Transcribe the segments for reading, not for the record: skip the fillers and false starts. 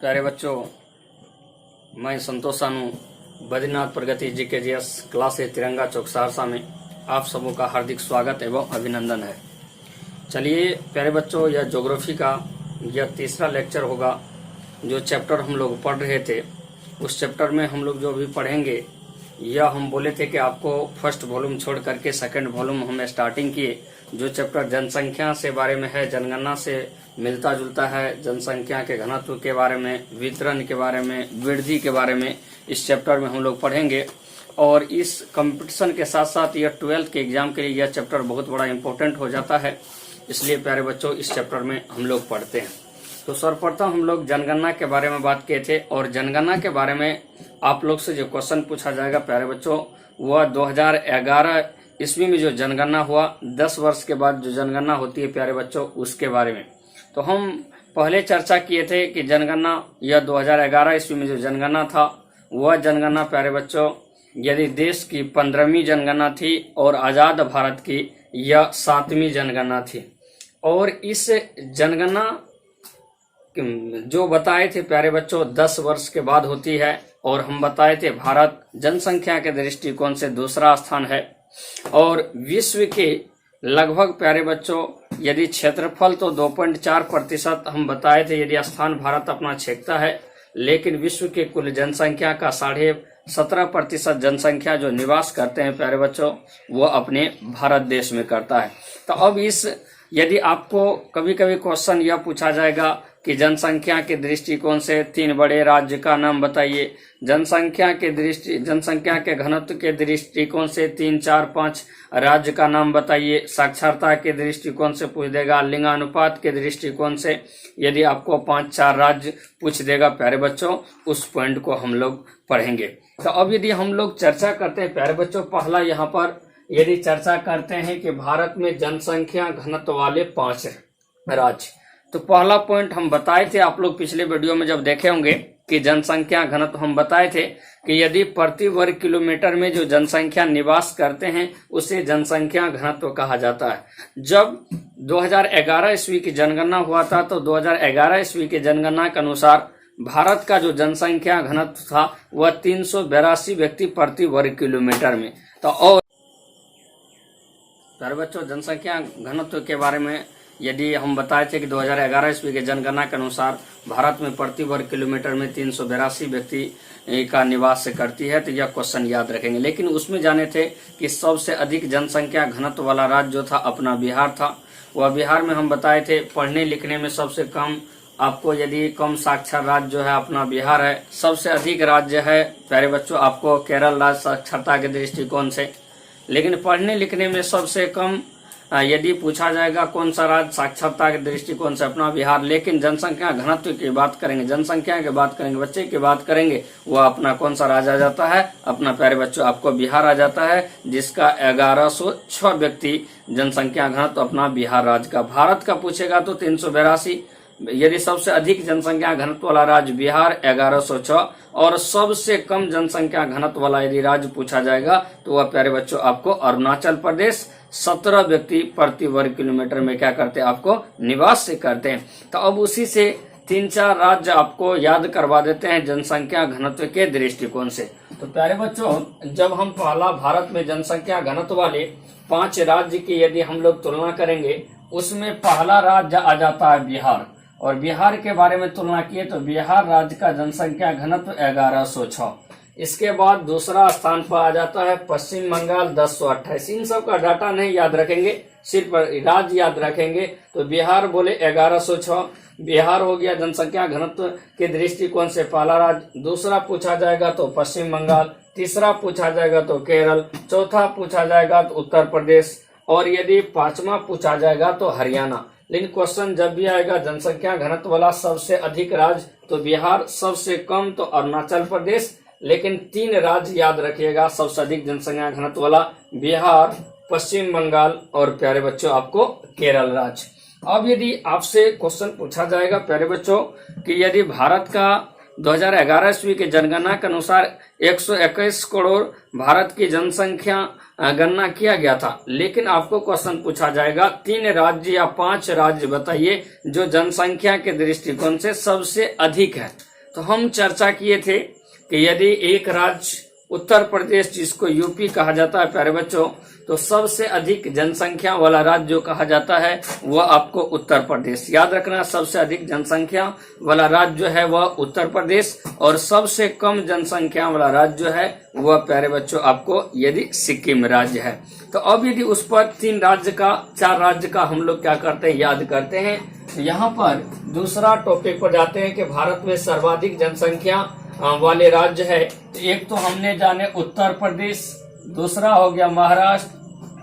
प्यारे बच्चों, मैं संतोष सानू बद्रीनाथ प्रगति GKGS क्लास ए तिरंगा चौक सहरसा में आप सबों का हार्दिक स्वागत एवं अभिनंदन है। चलिए प्यारे बच्चों, यह ज्योग्राफी का यह तीसरा लेक्चर होगा। जो चैप्टर हम लोग पढ़ रहे थे उस चैप्टर में हम लोग जो अभी पढ़ेंगे, यह हम बोले थे कि आपको फर्स्ट वॉल्यूम छोड़ करके सेकंड वॉल्यूम हम स्टार्टिंग किए। जो चैप्टर जनसंख्या से बारे में है, जनगणना से मिलता जुलता है, जनसंख्या के घनत्व के बारे में, वितरण के बारे में, वृद्धि के बारे में इस चैप्टर में हम लोग पढ़ेंगे। और इस कंपटीशन के साथ साथ यह 12th के एग्जाम के लिए यह चैप्टर बहुत बड़ा इंपॉर्टेंट हो जाता है। इसलिए प्यारे बच्चों, इस चैप्टर में हम लोग पढ़ते हैं। तो सर्वप्रथम हम लोग जनगणना के बारे में बात किए थे, और जनगणना के बारे में आप लोग से जो क्वेश्चन पूछा जाएगा प्यारे बच्चों, वह 2011 ईस्वी में जो जनगणना हुआ, 10 वर्ष के बाद जो जनगणना होती है प्यारे बच्चों, उसके बारे में। तो हम पहले चर्चा किए थे कि जनगणना यह 2011 ईस्वी में जो जनगणना था, वह जनगणना प्यारे बच्चों यदि देश की 15वीं जनगणना थी और आजाद भारत की यह 7वीं जनगणना थी। और इस जनगणना जो बताए थे प्यारे बच्चों 10 वर्ष के बाद होती है, और हम बताए थे भारत जनसंख्या के दृष्टिकोण से दूसरा स्थान है। और विश्व के लगभग प्यारे बच्चों यदि क्षेत्रफल तो 2.4% हम बताए थे यदि स्थान भारत अपना छेकता है, लेकिन विश्व के कुल जनसंख्या का 17.5% जनसंख्या जो निवास करते हैं प्यारे बच्चों, वो अपने भारत देश में करता है। तो अब इस यदि आपको कभी कभी क्वेश्चन यह पूछा जाएगा कि जनसंख्या के दृष्टिकोण से 3 बड़े राज्य का नाम बताइए, जनसंख्या के घनत्व के दृष्टिकोण से 3, 4, 5 राज्य का नाम बताइए, साक्षरता के दृष्टिकोण से पूछ देगा, लिंगानुपात के दृष्टिकोण से यदि आपको 5-4 राज्य पूछ देगा प्यारे बच्चों, उस पॉइंट को हम लोग पढ़ेंगे। तो अब यदि हम लोग चर्चा करते हैं प्यारे बच्चों, पहला यहाँ पर यदि चर्चा करते हैं कि भारत में जनसंख्या घनत्व वाले 5 राज्य, तो पहला पॉइंट हम बताए थे, आप लोग पिछले वीडियो में जब देखे होंगे कि जनसंख्या घनत्व हम बताए थे कि यदि प्रति वर्ग किलोमीटर में जो जनसंख्या निवास करते हैं उसे जनसंख्या घनत्व कहा जाता है। जब 2011 ईस्वी की जनगणना हुआ था, तो 2011 ईस्वी की जनगणना के अनुसार भारत का जो जनसंख्या घनत्व था वह 382 व्यक्ति प्रति वर्ग किलोमीटर में। तो और प्यारे बच्चों, जनसंख्या घनत्व के बारे में यदि हम बताए थे कि 2011 ईस्वी के जनगणना के अनुसार भारत में प्रति वर्ग किलोमीटर में 382 व्यक्ति का निवास करती है, तो यह क्वेश्चन याद रखेंगे। लेकिन उसमें जाने थे कि सबसे अधिक जनसंख्या घनत्व वाला राज्य जो था अपना बिहार था। वह बिहार में हम बताए थे पढ़ने लिखने में सबसे कम, आपको यदि कम साक्षर राज्य जो है अपना बिहार है। सबसे अधिक राज्य है प्यारे बच्चों आपको केरल राज्य साक्षरता के दृष्टिकोण से। लेकिन पढ़ने लिखने में सबसे कम यदि पूछा जाएगा कौन सा राज्य साक्षरता के दृष्टिकोण से, अपना बिहार। लेकिन जनसंख्या घनत्व की बात करेंगे, जनसंख्या की बात करेंगे, बच्चे की बात करेंगे, वह अपना कौन सा राज्य आ जाता है, अपना प्यारे बच्चों आपको बिहार आ जाता है, जिसका 1106 व्यक्ति जनसंख्या घनत्व अपना बिहार राज्य का। भारत का पूछेगा तो 382, यदि सबसे अधिक जनसंख्या घनत्व वाला राज्य बिहार 1106, और सबसे कम जनसंख्या घनत्व वाला यदि राज्य पूछा जाएगा तो वह प्यारे बच्चों आपको अरुणाचल प्रदेश 17 व्यक्ति प्रति वर्ग किलोमीटर में क्या करते हैं, आपको निवास से करते हैं। तो अब उसी से 3-4 राज्य आपको याद करवा देते हैं जनसंख्या घनत्व के दृष्टिकोण से। तो प्यारे बच्चों, जब हम पहला भारत में जनसंख्या घनत्व वाले 5 राज्य की यदि हम लोग तुलना करेंगे, उसमें पहला राज्य आ जाता है बिहार। और बिहार के बारे में तुलना किए तो बिहार राज्य का जनसंख्या घनत्व 1106। इसके बाद दूसरा स्थान पर आ जाता है पश्चिम बंगाल 1028। इन सब का डाटा नहीं याद रखेंगे, सिर्फ राज्य याद रखेंगे। तो बिहार बोले 1106, बिहार हो गया जनसंख्या घनत्व के दृष्टिकोण से पहला राज्य। दूसरा पूछा जाएगा तो पश्चिम बंगाल, तीसरा पूछा जाएगा तो केरल, चौथा पूछा जाएगा तो उत्तर प्रदेश, और यदि 5वां पूछा जाएगा तो हरियाणा। लेकिन क्वेश्चन जब भी आएगा जनसंख्या घनत्व वाला सबसे अधिक राज्य तो बिहार, सबसे कम तो अरुणाचल प्रदेश। लेकिन 3 राज्य याद रखिएगा सबसे अधिक जनसंख्या घनत्व वाला, बिहार, पश्चिम बंगाल और प्यारे बच्चों आपको केरल राज्य। अब यदि आपसे क्वेश्चन पूछा जाएगा प्यारे बच्चों कि यदि भारत का 2011 ईस्वी के जनगणना के अनुसार 121 करोड़ भारत की जनसंख्या गणना किया गया था, लेकिन आपको क्वेश्चन पूछा जाएगा 3 राज्य या 5 राज्य बताइए जो जनसंख्या के दृष्टिकोण से सबसे अधिक है। तो हम चर्चा किए थे कि यदि एक राज्य उत्तर प्रदेश, जिसको यूपी कहा जाता है प्यारे बच्चों, तो सबसे अधिक जनसंख्या वाला राज्य जो कहा जाता है वह आपको उत्तर प्रदेश। याद रखना, सबसे अधिक जनसंख्या वाला राज्य जो है वह उत्तर प्रदेश, और सबसे कम जनसंख्या वाला राज्य जो है वह प्यारे बच्चों आपको यदि सिक्किम राज्य है। तो अब यदि उस पर 4 राज्य का हम लोग क्या करते हैं, याद करते हैं। तो यहाँ पर दूसरा टॉपिक पर जाते हैं कि भारत में सर्वाधिक जनसंख्या वाले राज्य है। एक तो हमने जाने उत्तर प्रदेश, दूसरा हो गया महाराष्ट्र,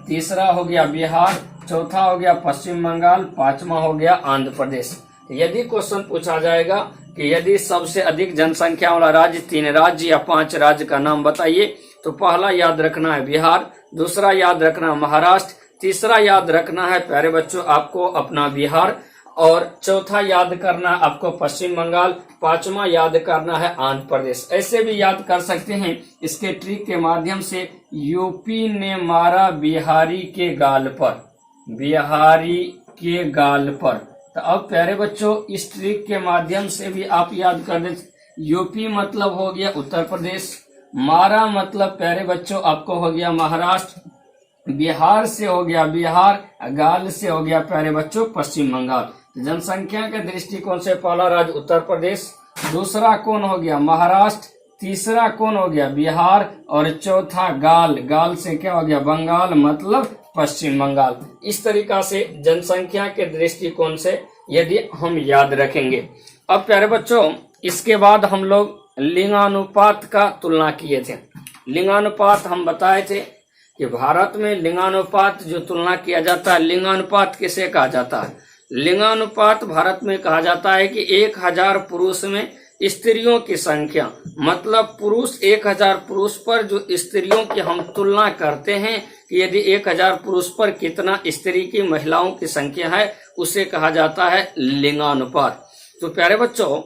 तीसरा हो गया बिहार, चौथा हो गया पश्चिम बंगाल, पांचवा हो गया आंध्र प्रदेश। यदि क्वेश्चन पूछा जाएगा कि यदि सबसे अधिक जनसंख्या वाला राज्य 3 राज्य या 5 राज्य का नाम बताइए, तो पहला याद रखना है बिहार, दूसरा याद रखना महाराष्ट्र, तीसरा याद रखना है प्यारे बच्चों आपको अपना बिहार, और चौथा याद करना है आपको पश्चिम बंगाल, पांचवा याद करना है आंध्र प्रदेश। ऐसे भी याद कर सकते हैं इसके ट्रिक के माध्यम से। यूपी ने मारा बिहारी के गाल पर, बिहारी के गाल पर। तो अब प्यारे बच्चों इस ट्रिक के माध्यम से भी आप याद कर दें। यूपी मतलब हो गया उत्तर प्रदेश, मारा मतलब प्यारे बच्चों आपको हो गया महाराष्ट्र, बिहार से हो गया बिहार, गाल से हो गया प्यारे बच्चों पश्चिम बंगाल। जनसंख्या के दृष्टिकोण से पहला राज्य उत्तर प्रदेश, दूसरा कौन हो गया महाराष्ट्र, तीसरा कौन हो गया बिहार, और चौथा गाल, गाल से क्या हो गया बंगाल मतलब पश्चिम बंगाल। इस तरीका से जनसंख्या के दृष्टिकोण से यदि हम याद रखेंगे। अब प्यारे बच्चों इसके बाद हम लोग लिंगानुपात का तुलना किए थे। लिंगानुपात हम बताए थे कि भारत में लिंगानुपात जो तुलना किया जाता है, लिंगानुपात किसे कहा जाता है? लिंगानुपात भारत में कहा जाता है कि 1000 पुरुष में स्त्रियों की संख्या, मतलब पुरुष 1000 पुरुष पर जो स्त्रियों की हम तुलना करते हैं कि यदि 1000 पुरुष पर कितना स्त्री की महिलाओं की संख्या है, उसे कहा जाता है लिंगानुपात। तो प्यारे बच्चों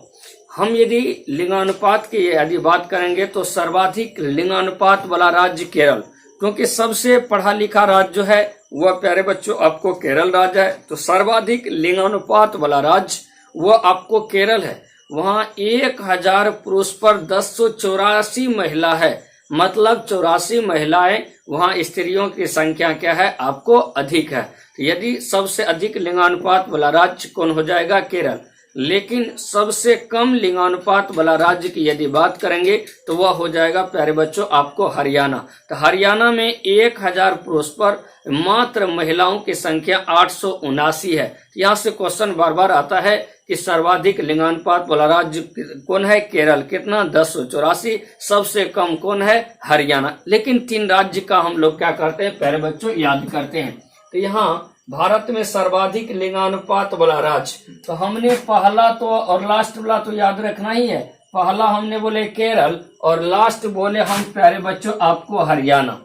हम यदि लिंगानुपात की यदि बात करेंगे तो सर्वाधिक लिंगानुपात वाला राज्य केरल, क्योंकि सबसे पढ़ा लिखा राज्य जो है वह प्यारे बच्चों आपको केरल राज्य है। तो सर्वाधिक लिंगानुपात वाला राज्य वह आपको केरल है। वहाँ 1000 पुरुष पर 1084 महिला है, मतलब 84 महिलाएं वहाँ स्त्रियों की संख्या क्या है आपको अधिक है। तो यदि सबसे अधिक लिंगानुपात वाला राज्य कौन हो जाएगा? केरल। लेकिन सबसे कम लिंगानुपात वाला राज्य की यदि बात करेंगे तो वह हो जाएगा प्यारे बच्चों आपको हरियाणा। तो हरियाणा में 1000 पुरुष पर मात्र महिलाओं की संख्या 879 है। यहाँ से क्वेश्चन बार बार आता है कि सर्वाधिक लिंगानुपात वाला राज्य कौन है? केरल। कितना? 1084। सबसे कम कौन है? हरियाणा। लेकिन 3 राज्य का हम लोग क्या करते हैं प्यारे बच्चों? याद करते हैं। तो यहाँ भारत में सर्वाधिक लिंगानुपात वाला राज्य, तो हमने पहला तो और लास्ट वाला तो याद रखना ही है। पहला हमने बोले केरल और लास्ट बोले हम प्यारे बच्चों आपको हरियाणा।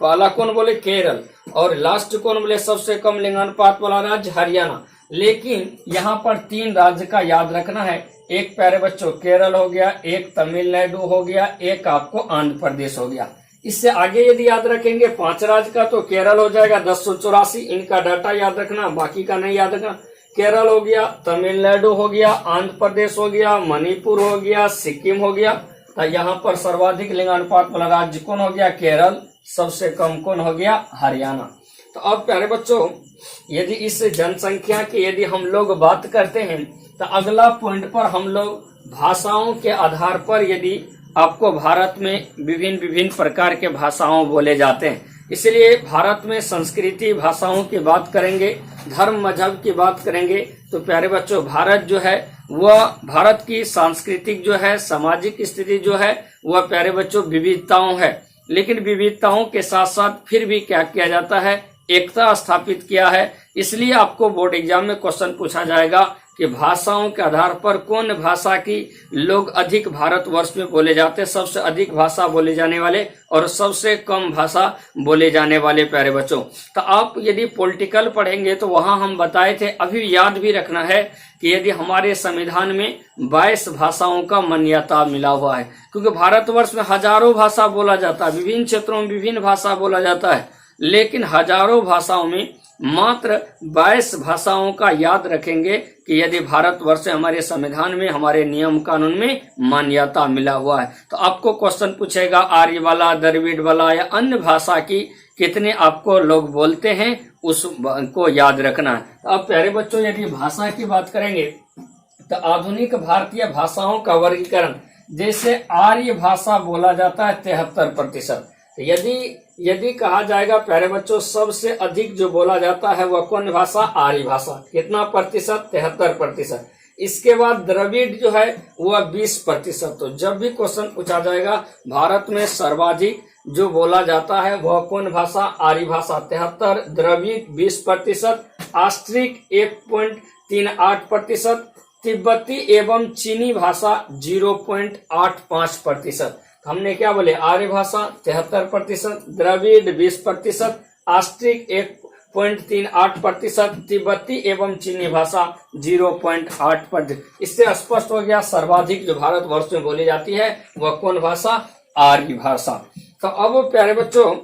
पहला कौन बोले? केरल, और लास्ट कौन बोले? सबसे कम लिंगानुपात वाला राज्य हरियाणा। लेकिन यहाँ पर 3 राज्य का याद रखना है। एक प्यारे बच्चों केरल हो गया, एक तमिलनाडु हो गया, एक आपको आंध्र प्रदेश हो गया। इससे आगे यदि याद रखेंगे 5 राज्य का तो केरल हो जाएगा 1084। इनका डाटा याद रखना, बाकी का नहीं याद रखना। केरल हो गया, तमिलनाडु हो गया, आंध्र प्रदेश हो गया, मणिपुर हो गया, सिक्किम हो गया। तो यहाँ पर सर्वाधिक लिंगानुपात वाला राज्य कौन हो गया? केरल। सबसे कम कौन हो गया? हरियाणा। तो अब प्यारे बच्चों यदि इस जनसंख्या की यदि हम लोग बात करते हैं तो अगला पॉइंट पर हम लोग भाषाओं के आधार पर यदि आपको भारत में विभिन्न प्रकार के भाषाओं बोले जाते हैं, इसलिए भारत में संस्कृति भाषाओं की बात करेंगे, धर्म मजहब की बात करेंगे तो प्यारे बच्चों भारत जो है वह भारत की सांस्कृतिक जो है सामाजिक स्थिति जो है वह प्यारे बच्चों विविधताओं है। लेकिन विविधताओं के साथ साथ फिर भी क्या किया जाता है? एकता स्थापित किया है। इसलिए आपको बोर्ड एग्जाम में क्वेश्चन पूछा जाएगा कि भाषाओं के आधार पर कौन भाषा की लोग अधिक भारतवर्ष में बोले जाते हैं, सबसे अधिक भाषा बोले जाने वाले और सबसे कम भाषा बोले जाने वाले प्यारे बच्चों। तो आप यदि पॉलिटिकल पढ़ेंगे तो वहां हम बताए थे, अभी याद भी रखना है कि यदि हमारे संविधान में 22 भाषाओं का मान्यता मिला हुआ है, क्योंकि भारतवर्ष में हजारों भाषा बोला जाता है, विभिन्न क्षेत्रों में विभिन्न भाषा बोला जाता है, लेकिन हजारों भाषाओं में मात्र 22 भाषाओं का याद रखेंगे कि यदि भारतवर्ष से हमारे संविधान में, हमारे नियम कानून में मान्यता मिला हुआ है। तो आपको क्वेश्चन पूछेगा आर्य वाला, द्रविड़ वाला या अन्य भाषा की कितने आपको लोग बोलते हैं, उसको याद रखना है। तो अब प्यारे बच्चों, यदि भाषा की बात करेंगे तो आधुनिक भारतीय भाषाओं का वर्गीकरण, जैसे आर्य भाषा बोला जाता है 73%। यदि कहा जाएगा प्यारे बच्चों सबसे अधिक जो बोला जाता है वह कौन भाषा? आर्य भाषा। कितना प्रतिशत? 73%। इसके बाद द्रविड़ जो है वह 20%। तो जब भी क्वेश्चन पूछा जाएगा भारत में सर्वाधिक जो बोला जाता है वह कौन भाषा? आर्य भाषा 73, द्रविड़ 20%, ऑस्ट्रिक 1.38%, तिब्बती एवं चीनी भाषा 0.85%। हमने क्या बोले? आर्य भाषा 73%, द्रविड़ 20%, ऑस्ट्रिक 1.38%, तिब्बती एवं चीनी भाषा 0.8%। इससे स्पष्ट हो गया सर्वाधिक जो भारतवर्ष में बोली जाती है वह कौन भाषा? आर्य भाषा। तो अब प्यारे बच्चों,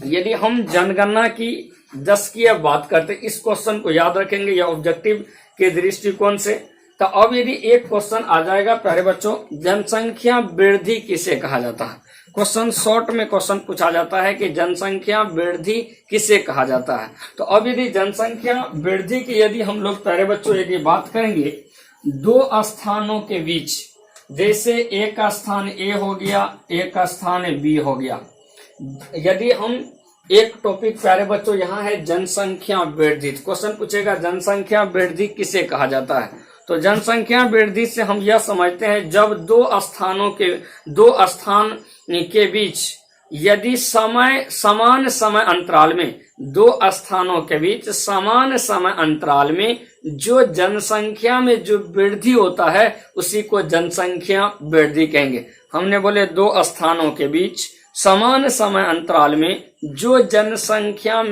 यदि हम जनगणना की 10 की अब बात करते, इस क्वेश्चन को याद रखेंगे या ऑब्जेक्टिव के दृष्टिकोण से। तो अब यदि एक क्वेश्चन आ जाएगा प्यारे बच्चों, जनसंख्या वृद्धि किसे कहा जाता है? क्वेश्चन शॉर्ट में क्वेश्चन पूछा जाता है कि जनसंख्या वृद्धि किसे कहा जाता है। तो अब यदि जनसंख्या वृद्धि की यदि हम लोग प्यारे बच्चों यदि बात करेंगे दो स्थानों के बीच, जैसे एक स्थान ए हो गया, एक स्थान बी हो गया। यदि हम एक टॉपिक प्यारे बच्चों यहाँ है जनसंख्या वृद्धि, क्वेश्चन पूछेगा जनसंख्या वृद्धि किसे कहा जाता है? तो जनसंख्या वृद्धि से हम यह समझते हैं जब दो स्थान के बीच यदि समान समय अंतराल में, दो स्थानों के बीच समान समय अंतराल में जो जनसंख्या में जो वृद्धि होता है उसी को जनसंख्या वृद्धि कहेंगे। हमने बोले दो स्थानों के बीच समान समय अंतराल में जो जनसंख्या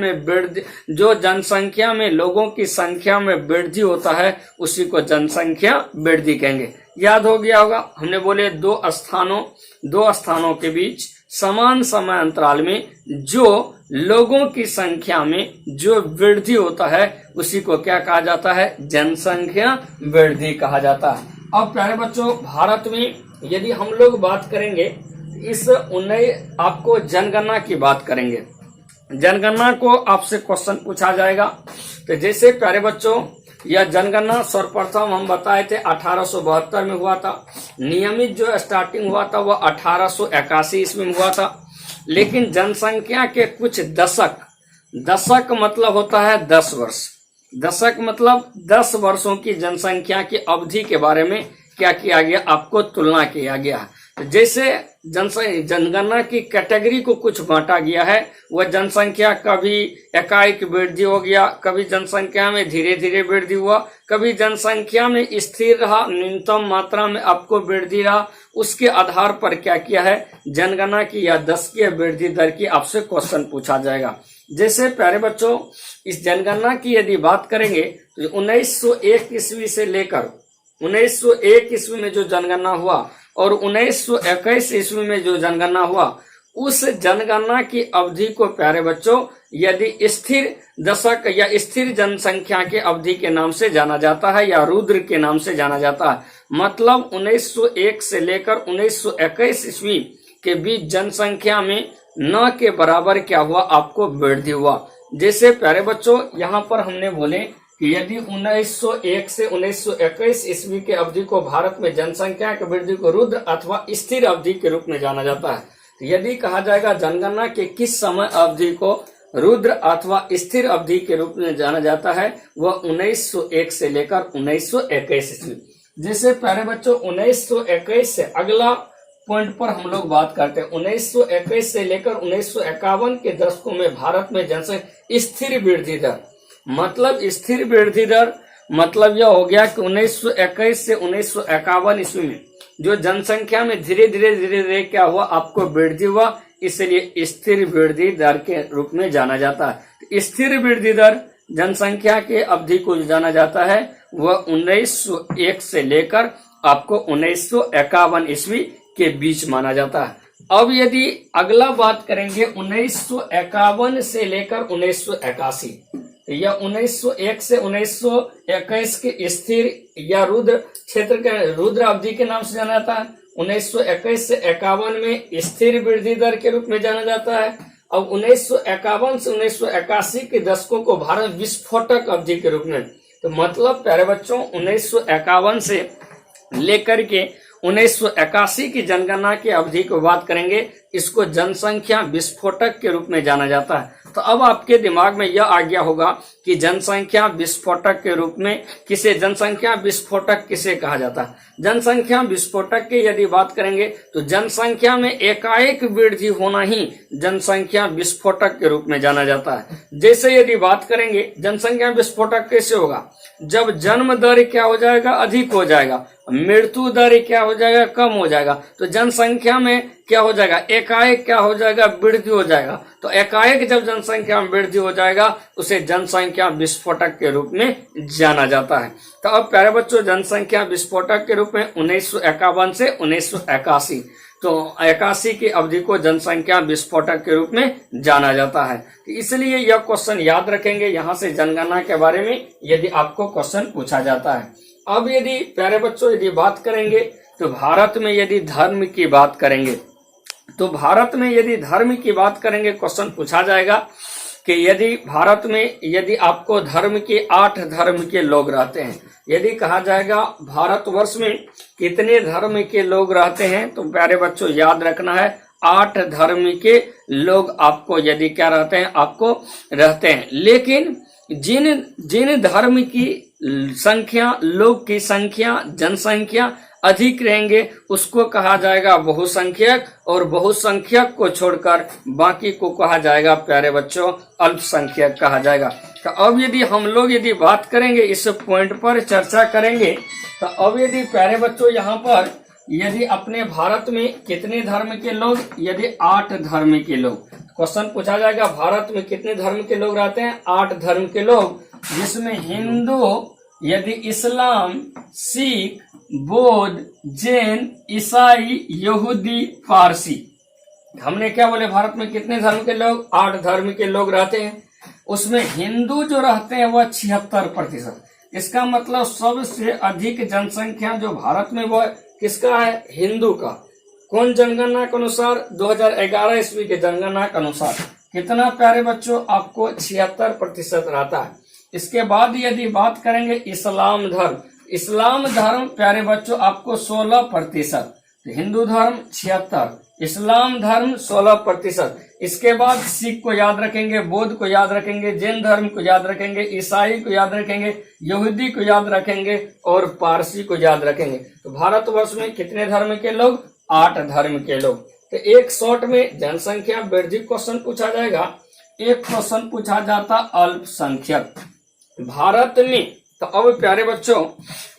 में लोगों की संख्या में वृद्धि होता है उसी को जनसंख्या वृद्धि कहेंगे। याद हो गया होगा, हमने बोले दो स्थानों के बीच समान समय अंतराल में जो लोगों की संख्या में जो वृद्धि होता है उसी को क्या कहा जाता है? जनसंख्या वृद्धि कहा जाता है। अब प्यारे बच्चों, भारत में यदि हम लोग बात करेंगे आपको जनगणना की बात करेंगे। जनगणना को आपसे क्वेश्चन पूछा जाएगा। तो जैसे प्यारे बच्चों, यह जनगणना सर्वप्रथम हम बताए थे 1872 में हुआ था। नियमित जो स्टार्टिंग हुआ था वह 1881 ईस्वी में हुआ था। लेकिन जनसंख्या के कुछ दशक मतलब होता है 10 वर्ष। दशक मतलब 10 वर्षों की जनसंख्या की अवधि के बारे में क्या किया गया? आपको तुलना किया गया। जैसे जनगणना की कैटेगरी को कुछ बांटा गया है, वह जनसंख्या कभी एकाएक वृद्धि हो गया, कभी जनसंख्या में धीरे धीरे वृद्धि हुआ, कभी जनसंख्या में स्थिर रहा, न्यूनतम मात्रा में आपको वृद्धि रहा। उसके आधार पर क्या किया है? जनगणना की या 10 की वृद्धि दर की आपसे क्वेश्चन पूछा जाएगा। जैसे प्यारे बच्चों, इस जनगणना की यदि बात करेंगे तो 1901 ईस्वी से लेकर 1901 ईस्वी में जो जनगणना हुआ और 1921 ईस्वी में जो जनगणना हुआ, उस जनगणना की अवधि को प्यारे बच्चों यदि स्थिर दशक या स्थिर जनसंख्या के अवधि के नाम से जाना जाता है या रुद्र के नाम से जाना जाता है। मतलब 1901 से लेकर 1921 ईस्वी के बीच जनसंख्या में न के बराबर क्या हुआ? आपको वृद्धि हुआ। जैसे प्यारे बच्चों, यहाँ पर हमने बोले कि यदि 1901 से 1921 ईस्वी के अवधि को भारत में जनसंख्या की वृद्धि को रुद्र अथवा स्थिर अवधि के रूप में जाना जाता है, तो यदि कहा जाएगा जनगणना के किस समय अवधि को रुद्र अथवा स्थिर अवधि के रूप में जाना जाता है, वह 1901 से लेकर 1921 ईस्वी। जैसे प्यारे बच्चों, 1921 से अगला पॉइंट पर हम लोग बात करते हैं। 1921 से लेकर 1951 के दशकों में भारत में जनसंख्या स्थिर वृद्धि दर, मतलब स्थिर वृद्धि दर मतलब यह हो गया कि 1921 से 1951 ईस्वी में जो जनसंख्या में धीरे धीरे क्या हुआ? आपको वृद्धि हुआ, इसलिए स्थिर वृद्धि दर के रूप में जाना जाता है। स्थिर वृद्धि दर जनसंख्या के अवधि को जाना जाता है वह 1901 से लेकर आपको 1951 ईस्वी के बीच माना जाता है। अब यदि अगला बात करेंगे 1951 से लेकर 1981, तो यह 1901 से 1921 के स्थिर या रुद्र क्षेत्र के रुद्र अवधि के नाम से जाना जाता है। 1921 से 51 में स्थिर वृद्धि दर के रूप में जाना जाता है। अब 1951 से 1981 के दशकों को भारत विस्फोटक अवधि के रूप में, तो मतलब प्यारे बच्चों 1951 से लेकर के 1981 की जनगणना की अवधि को बात करेंगे, इसको जनसंख्या विस्फोटक के रूप में जाना जाता है। तो अब आपके दिमाग में यह आ गया होगा कि जनसंख्या विस्फोटक के रूप में जनसंख्या विस्फोटक किसे कहा जाता है। जनसंख्या विस्फोटक की यदि बात करेंगे तो जनसंख्या में एकाएक वृद्धि होना ही जनसंख्या विस्फोटक के रूप में जाना जाता है। जैसे यदि बात करेंगे जनसंख्या विस्फोटक कैसे होगा, जब जन्म दर क्या हो जाएगा, अधिक हो जाएगा, मृत्यु दर क्या हो जाएगा, कम हो जाएगा, तो जनसंख्या में क्या हो जाएगा, एकाएक क्या हो जाएगा, वृद्धि हो जाएगा। तो एकाएक जब जनसंख्या में वृद्धि हो जाएगा उसे जनसंख्या विस्फोटक के रूप में जाना जाता है। तो अब प्यारे बच्चों जनसंख्या विस्फोटक के रूप में 1951 से 1981, तो 81 की अवधि को जनसंख्या विस्फोटक के रूप में जाना जाता है। इसलिए यह क्वेश्चन याद रखेंगे, यहाँ से जनगणना के बारे में यदि आपको क्वेश्चन पूछा जाता है। अब यदि प्यारे बच्चों यदि बात करेंगे तो भारत में यदि धर्म की बात करेंगे, तो भारत में यदि धर्म की बात करेंगे क्वेश्चन पूछा जाएगा कि यदि भारत में यदि आपको धर्म के 8 धर्म के लोग रहते हैं, यदि कहा जाएगा भारतवर्ष में कितने धर्म के लोग रहते हैं, तो प्यारे बच्चों याद रखना है 8 धर्म के लोग आपको यदि क्या रहते हैं, आपको रहते हैं। लेकिन जिन धर्म की संख्या, लोग की संख्या, जनसंख्या अधिक रहेंगे उसको कहा जाएगा बहुसंख्यक, और बहुसंख्यक को छोड़कर बाकी को कहा जाएगा प्यारे बच्चों अल्पसंख्यक कहा जाएगा। तो अब यदि हम लोग यदि बात करेंगे, इस पॉइंट पर चर्चा करेंगे, तो अब यदि प्यारे बच्चों यहाँ पर यदि अपने भारत में कितने धर्म के लोग, यदि 8 धर्म के लोग, क्वेश्चन पूछा जाएगा भारत में कितने धर्म के लोग रहते हैं, 8 धर्म के लोग, जिसमें हिंदू, यदि इस्लाम, सिख, बौद्ध, जैन, ईसाई, यहूदी, पारसी। हमने क्या बोले, भारत में कितने धर्म के लोग, 8 धर्म के लोग रहते हैं। उसमें हिंदू जो रहते हैं वह 76%। इसका मतलब सबसे अधिक जनसंख्या जो भारत में वह किसका है, हिंदू का। कौन जनगणना के अनुसार, 2011 ईस्वी के जनगणना के अनुसार कितना प्यारे बच्चों, आपको 76% रहता है। इसके बाद यदि बात करेंगे इस्लाम धर्म, इस्लाम धर्म प्यारे बच्चों आपको 16%, हिंदू धर्म 76, इस्लाम धर्म 16%। इसके बाद सिख को याद रखेंगे, बौद्ध को याद रखेंगे, जैन धर्म को याद रखेंगे, ईसाई को याद रखेंगे, यहूदी को याद रखेंगे और पारसी को याद रखेंगे। तो भारतवर्ष में कितने धर्म के लोग, 8 धर्म के लोग। तो एक शॉर्ट में जनसंख्या वृद्धि क्वेश्चन पूछा जाएगा। एक क्वेश्चन पूछा जाता अल्पसंख्यक भारत में। तो अब प्यारे बच्चों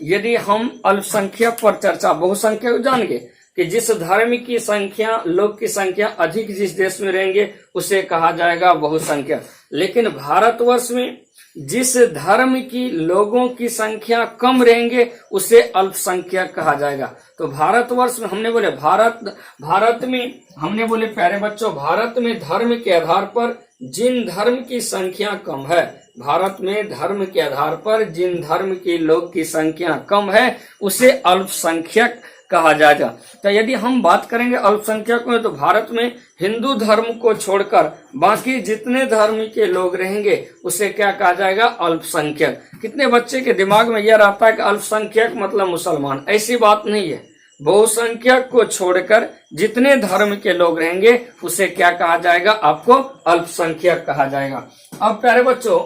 यदि हम अल्पसंख्यक पर चर्चा, बहुसंख्यक जानेंगे कि जिस धर्म की संख्या, लोग की संख्या अधिक जिस देश में रहेंगे उसे कहा जाएगा बहुसंख्यक। लेकिन भारतवर्ष में जिस धर्म की लोगों की संख्या कम रहेंगे उसे अल्पसंख्यक कहा जाएगा। तो भारतवर्ष में हमने बोले भारत में हमने बोले प्यारे बच्चों, भारत में धर्म के आधार पर जिन धर्म की संख्या कम है, भारत में धर्म के आधार पर जिन धर्म की लोग की संख्या कम है उसे अल्पसंख्यक कहा जाएगा। तो यदि हम बात करेंगे अल्पसंख्यक में, तो भारत में हिंदू धर्म को छोड़कर बाकी जितने धर्म के लोग रहेंगे उसे क्या कहा जाएगा, अल्पसंख्यक। कितने बच्चे के दिमाग में यह रहता है कि अल्पसंख्यक मतलब मुसलमान, ऐसी बात नहीं है। बहुसंख्यक को छोड़कर जितने धर्म के लोग रहेंगे उसे क्या कहा जाएगा, आपको अल्पसंख्यक कहा जाएगा। अब प्यारे बच्चों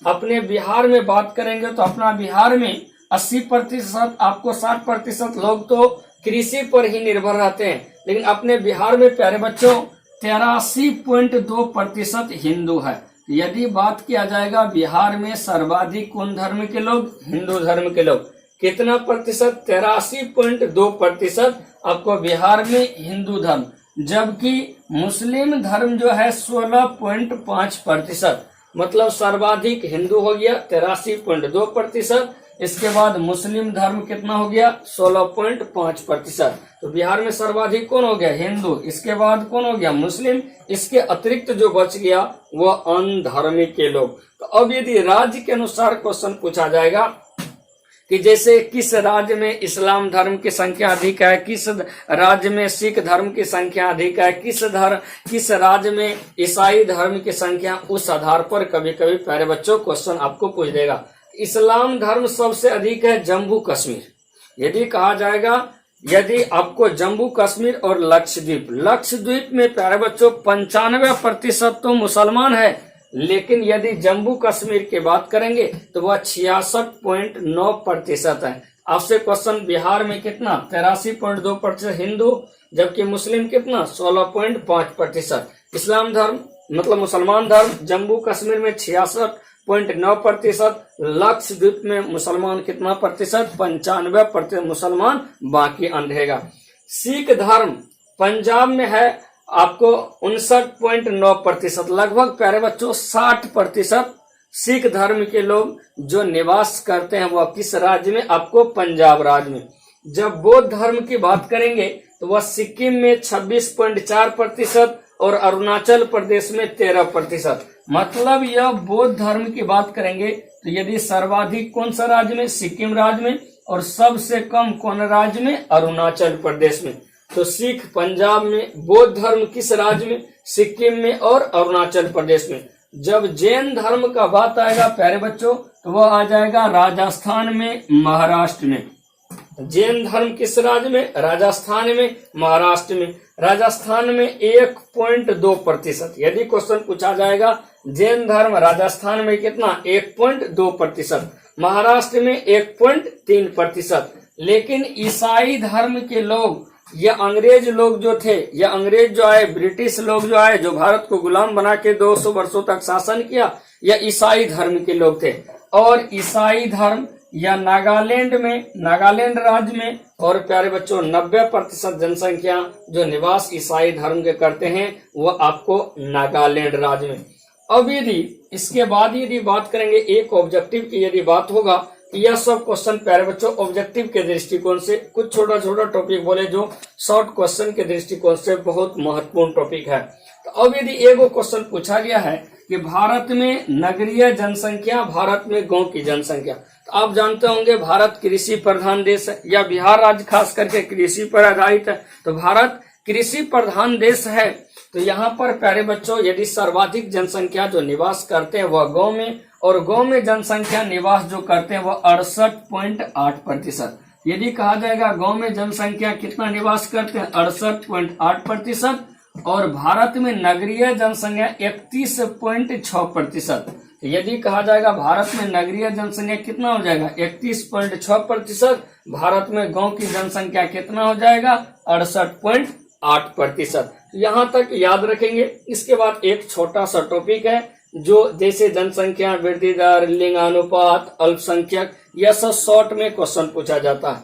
अपने बिहार में बात करेंगे तो अपना बिहार में 80%, आपको 60% लोग तो कृषि पर ही निर्भर रहते हैं। लेकिन अपने बिहार में प्यारे बच्चों 83.2% हिंदू है। यदि बात किया जाएगा बिहार में सर्वाधिक कौन धर्म के लोग, हिंदू धर्म के लोग। कितना प्रतिशत, 83.2% आपको बिहार में हिंदू धर्म, जबकि मुस्लिम धर्म जो है 16.5%। मतलब सर्वाधिक हिंदू हो गया 83.2%। इसके बाद मुस्लिम धर्म कितना हो गया 16.5%। तो बिहार में सर्वाधिक कौन हो गया हिंदू, इसके बाद कौन हो गया मुस्लिम, इसके अतिरिक्त जो बच गया वो अन्य धर्मी के लोग। तो अब यदि राज्य के अनुसार क्वेश्चन पूछा जाएगा कि जैसे किस राज्य में इस्लाम धर्म की संख्या अधिक है, किस राज्य में सिख धर्म की संख्या अधिक है, किस राज्य में ईसाई धर्म की संख्या, उस आधार पर कभी कभी प्यारे बच्चों क्वेश्चन आपको पूछ देगा। इस्लाम धर्म सबसे अधिक है जम्मू कश्मीर। यदि कहा जाएगा यदि आपको जम्मू कश्मीर और लक्षद्वीप में प्यारे बच्चों 95% तो मुसलमान है, लेकिन यदि जम्मू कश्मीर की बात करेंगे तो वह 66.9% है। आपसे क्वेश्चन बिहार में कितना 83.2% हिंदू, जबकि मुस्लिम कितना 16.5%। इस्लाम धर्म मतलब मुसलमान धर्म जम्मू कश्मीर में 66.9%, लक्षद्वीप में मुसलमान कितना प्रतिशत 95% मुसलमान, बाकी अन्य रहेगा। सिख धर्म पंजाब में है आपको 59.9%, लगभग प्यारे बच्चों 60% सिख धर्म के लोग जो निवास करते हैं वह किस राज्य में, आपको पंजाब राज्य में। जब बौद्ध धर्म की बात करेंगे तो वह सिक्किम में 26.4% और अरुणाचल प्रदेश में 13%। मतलब यह बौद्ध धर्म की बात करेंगे तो यदि सर्वाधिक कौन सा राज्य में, सिक्किम राज्य में, और सबसे कम कौन राज्य में, अरुणाचल प्रदेश में। तो सिख पंजाब में, बौद्ध धर्म किस राज्य में, सिक्किम में और अरुणाचल प्रदेश में। जब जैन धर्म का बात आएगा प्यारे बच्चों तो वह आ जाएगा राजस्थान में, महाराष्ट्र में। जैन धर्म किस राज्य में, राजस्थान में, महाराष्ट्र में। राजस्थान में 1.2%। यदि क्वेश्चन पूछा जाएगा जैन धर्म राजस्थान में कितना 1.2%, महाराष्ट्र में 1.3%। लेकिन ईसाई धर्म के लोग या अंग्रेज लोग जो थे, या अंग्रेज जो आए, ब्रिटिश लोग जो आए, जो भारत को गुलाम बना के 200 वर्षों तक शासन किया, या ईसाई धर्म के लोग थे। और ईसाई धर्म या नागालैंड राज्य में, और प्यारे बच्चों 90% जनसंख्या जो निवास ईसाई धर्म के करते हैं वो आपको नागालैंड राज्य में। अब यदि इसके बाद यदि बात करेंगे एक ऑब्जेक्टिव की यदि बात होगा, यह सब क्वेश्चन प्यारे बच्चों ऑब्जेक्टिव के दृष्टिकोण से कुछ छोटा छोटा टॉपिक बोले जो शॉर्ट क्वेश्चन के दृष्टिकोण से बहुत महत्वपूर्ण टॉपिक है। तो अब यदि एगो क्वेश्चन पूछा गया है कि भारत में नगरीय जनसंख्या, भारत में गांव की जनसंख्या। तो आप जानते होंगे भारत कृषि प्रधान देश है, या बिहार राज्य खास करके कृषि पर आधारित है। तो भारत कृषि प्रधान देश है। तो यहाँ पर प्यारे बच्चों यदि सर्वाधिक जनसंख्या जो निवास करते हैं वह गांव में, और गांव में जनसंख्या निवास जो करते हैं वह 68.8%। यदि कहा जाएगा गांव में जनसंख्या कितना निवास करते हैं 68.8%, और भारत में नगरीय जनसंख्या 31.6%। यदि कहा जाएगा भारत में नगरीय जनसंख्या कितना हो जाएगा 31.6%, भारत में गांव की जनसंख्या कितना हो जाएगा 68.8%। यहाँ तक याद रखेंगे। इसके बाद एक छोटा सा टॉपिक है जो जैसे जनसंख्या वृद्धि दर, लिंगानुपात, अल्पसंख्यक, यह सब शॉर्ट में क्वेश्चन पूछा जाता है।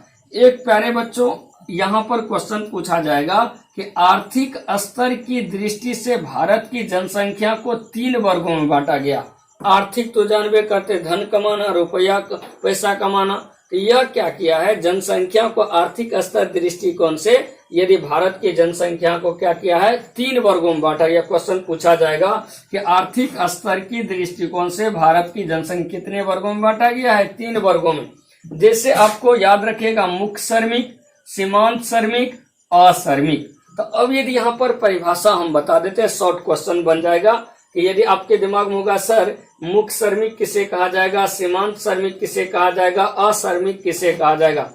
एक प्यारे बच्चों यहाँ पर क्वेश्चन पूछा जाएगा कि आर्थिक स्तर की दृष्टि से भारत की जनसंख्या को 3 वर्गों में बांटा गया। आर्थिक तो जानबे करते, धन कमाना, रुपया पैसा कमाना। तो यह क्या किया है, जनसंख्या को आर्थिक स्तर दृष्टिकोण से यदि भारत की जनसंख्या को क्या किया है 3 वर्गों में बांटा। यह क्वेश्चन पूछा जाएगा कि आर्थिक स्तर की दृष्टिकोण से भारत की जनसंख्या कितने वर्गों में बांटा गया है 3 वर्गों में। जैसे आपको याद रखेगा मुख्य श्रमिक, सीमांत श्रमिक, अश्रमिक। तो अब यदि यहाँ पर परिभाषा हम बता देते हैं, शॉर्ट क्वेश्चन बन जाएगा कि यदि आपके दिमाग में होगा सर मुख्य श्रमिक किसे कहा जाएगा, सीमांत श्रमिक किसे कहा जाएगा, अश्रमिक किसे कहा जाएगा।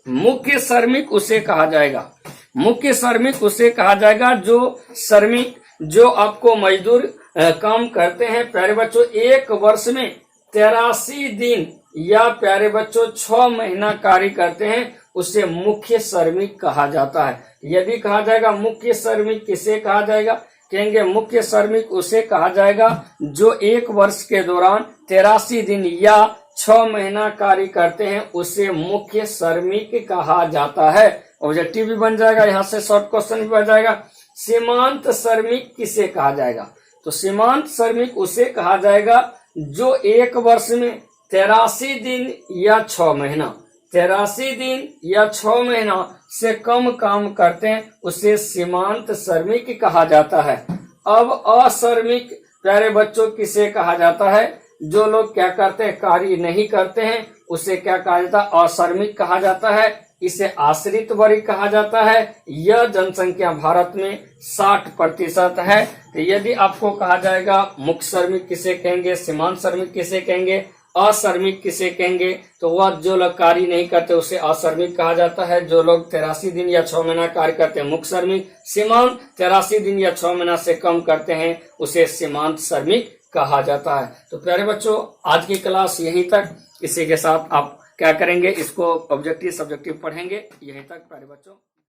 मुख्य श्रमिक उसे कहा जाएगा, मुख्य श्रमिक उसे कहा जाएगा जो श्रमिक जो आपको मजदूर काम करते हैं प्यारे बच्चों 1 वर्ष में 83 दिन या प्यारे बच्चों 6 महीना कार्य करते हैं, उसे मुख्य श्रमिक कहा जाता है। यदि कहा जाएगा मुख्य श्रमिक किसे कहा जाएगा, कहेंगे मुख्य श्रमिक उसे कहा जाएगा जो 1 वर्ष के दौरान 83 दिन या 6 महीना कार्य करते हैं, उसे मुख्य श्रमिक कहा जाता है। ऑब्जेक्टिव भी बन जाएगा, यहाँ से शॉर्ट क्वेश्चन भी बन जाएगा। सीमांत श्रमिक किसे कहा जाएगा, तो सीमांत श्रमिक उसे कहा जाएगा जो एक वर्ष में 83 दिन या 6 महीना 83 दिन या 6 महीना से कम काम करते हैं, उसे सीमांत श्रमिक कहा जाता है। अब अश्रमिक प्यारे बच्चों किसे कहा जाता है? जो लोग क्या करते हैं, कार्य नहीं करते हैं, उसे क्या कहा जाता है? अश्रमिक कहा जाता है। इसे आश्रित वर्ग कहा जाता है। यह जनसंख्या भारत में 60% है। तो यदि आपको कहा जाएगा मुख्य श्रमिक किसे कहेंगे, सीमांत श्रमिक किसे कहेंगे, अश्रमिक किसे कहेंगे, तो वह जो लोग कार्य नहीं करते उसे अश्रमिक कहा जाता है। जो लोग 83 दिन या 6 महीना कार्य करते हैं मुख्य श्रमिक, सीमांत 83 दिन या 6 महीना से कम करते हैं उसे सीमांत श्रमिक कहा जाता है। तो प्यारे बच्चों, आज की क्लास यहीं तक। इसी के साथ आप क्या करेंगे, इसको ऑब्जेक्टिव सब्जेक्टिव पढ़ेंगे। यहीं तक प्यारे बच्चों।